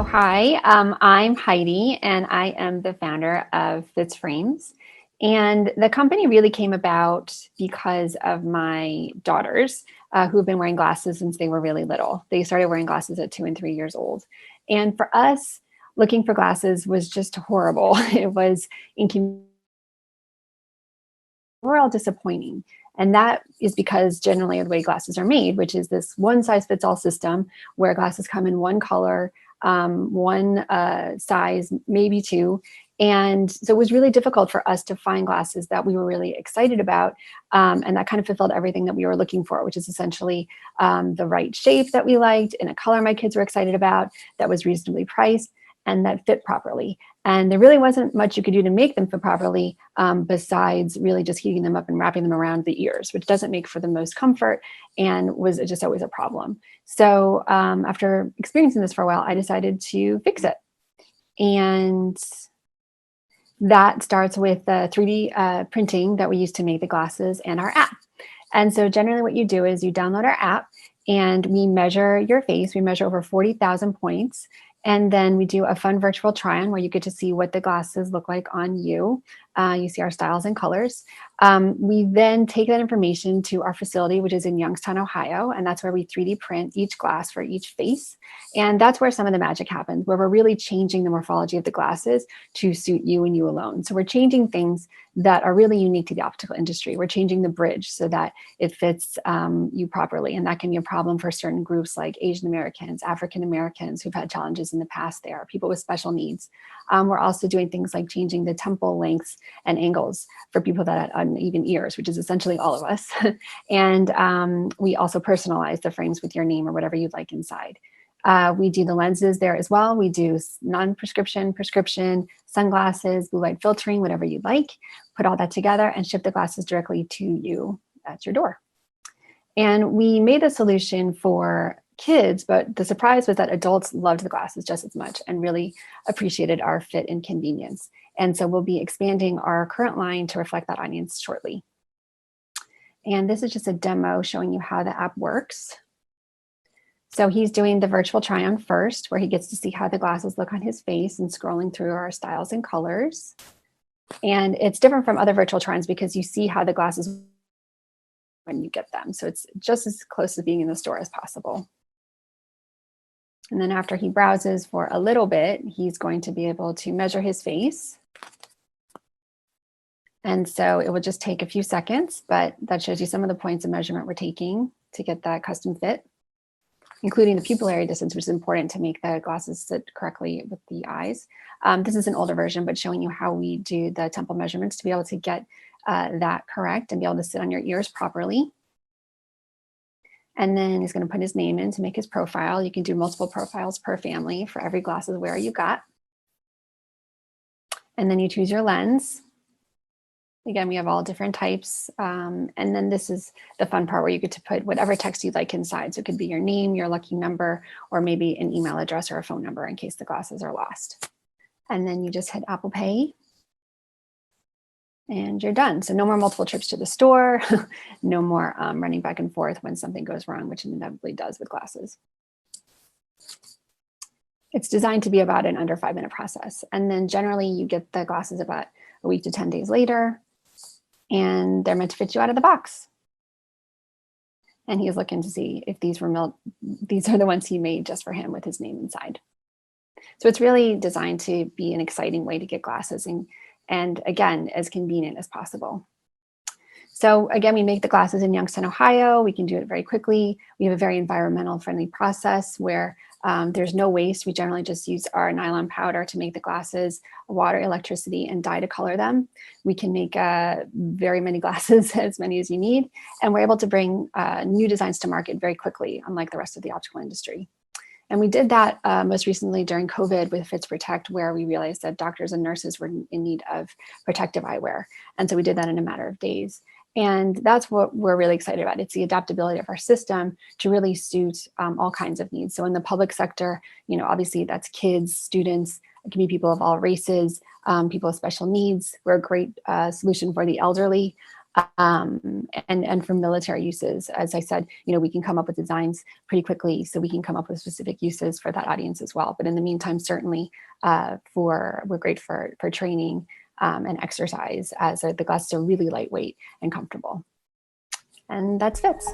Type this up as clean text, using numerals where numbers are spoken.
So hi, I'm Heidi, and I am the founder of FitzFrames. And the company really came about because of my daughters, who have been wearing glasses since they were really little. They started wearing glasses at 2 and 3 years old. And for us, looking for glasses was just horrible. It was inconvenient, overall disappointing. And that is because generally the way glasses are made, which is this one size fits all system where glasses come in one color, one size, maybe two. And so it was really difficult for us to find glasses that we were really excited about, and that kind of fulfilled everything that we were looking for, which is essentially the right shape that we liked, in a color my kids were excited about, that was reasonably priced, and that fit properly. And there really wasn't much you could do to make them fit properly, besides really just heating them up and wrapping them around the ears, which doesn't make for the most comfort and was just always a problem. So after experiencing this for a while, I decided to fix it. And that starts with the 3D printing that we use to make the glasses and our app. And so generally what you do is you download our app and we measure your face. We measure over 40,000 points. And then we do a fun virtual try-on where you get to see what the glasses look like on you. You see our styles and colors. We then take that information to our facility, which is in Youngstown, Ohio, and that's where we 3D print each glass for each face. And that's where some of the magic happens, where we're really changing the morphology of the glasses to suit you and you alone. So we're changing things that are really unique to the optical industry. We're changing the bridge so that it fits you properly. And that can be a problem for certain groups like Asian Americans, African Americans who've had challenges in the past there, people with special needs. We're also doing things like changing the temple lengths and angles for people that have uneven ears, which is essentially all of us. And we also personalize the frames with your name or whatever you'd like inside. We do the lenses there as well. We do non-prescription, prescription, sunglasses, blue light filtering, whatever you'd like. Put all that together and ship the glasses directly to you at your door. And we made the solution for kids, but the surprise was that adults loved the glasses just as much and really appreciated our fit and convenience. And so we'll be expanding our current line to reflect that audience shortly. And this is just a demo showing you how the app works. So he's doing the virtual try-on first, where he gets to see how the glasses look on his face and scrolling through our styles and colors. And it's different from other virtual try-ons because you see how the glasses when you get them. So it's just as close to being in the store as possible. And then after he browses for a little bit, he's going to be able to measure his face. And so it will just take a few seconds, but that shows you some of the points of measurement we're taking to get that custom fit, including the pupillary distance, which is important to make the glasses sit correctly with the eyes. This is an older version, but showing you how we do the temple measurements to be able to get that correct and be able to sit on your ears properly. And then he's going to put his name in to make his profile. You can do multiple profiles per family for every glasses wearer you got. And then you choose your lens. Again, we have all different types. And then this is the fun part where you get to put whatever text you'd like inside. So it could be your name, your lucky number, or maybe an email address or a phone number in case the glasses are lost. And then you just hit Apple Pay and you're done. So no more multiple trips to the store, no more running back and forth when something goes wrong, which inevitably does with glasses. It's designed to be about an under 5-minute process. And then generally you get the glasses about a week to 10 days later, and they're meant to fit you out of the box. And he's looking to see if these were these are the ones he made just for him with his name inside. So it's really designed to be an exciting way to get glasses and again, as convenient as possible. So again, we make the glasses in Youngstown, Ohio. We can do it very quickly. We have a very environmental friendly process where there's no waste. We generally just use our nylon powder to make the glasses, water, electricity, and dye to color them. We can make very many glasses, as many as you need. And we're able to bring new designs to market very quickly, unlike the rest of the optical industry. And we did that most recently during COVID with Fitz Protect, where we realized that doctors and nurses were in need of protective eyewear. And so we did that in a matter of days. And that's what we're really excited about. It's the adaptability of our system to really suit all kinds of needs. So in the public sector, obviously that's kids, students, it can be people of all races, people with special needs. We're a great solution for the elderly. and for military uses. As I said, we can come up with designs pretty quickly, so we can come up with specific uses for that audience as well. But in the meantime, certainly we're great for training and exercise, as the glasses are really lightweight and comfortable. And that's Fitz.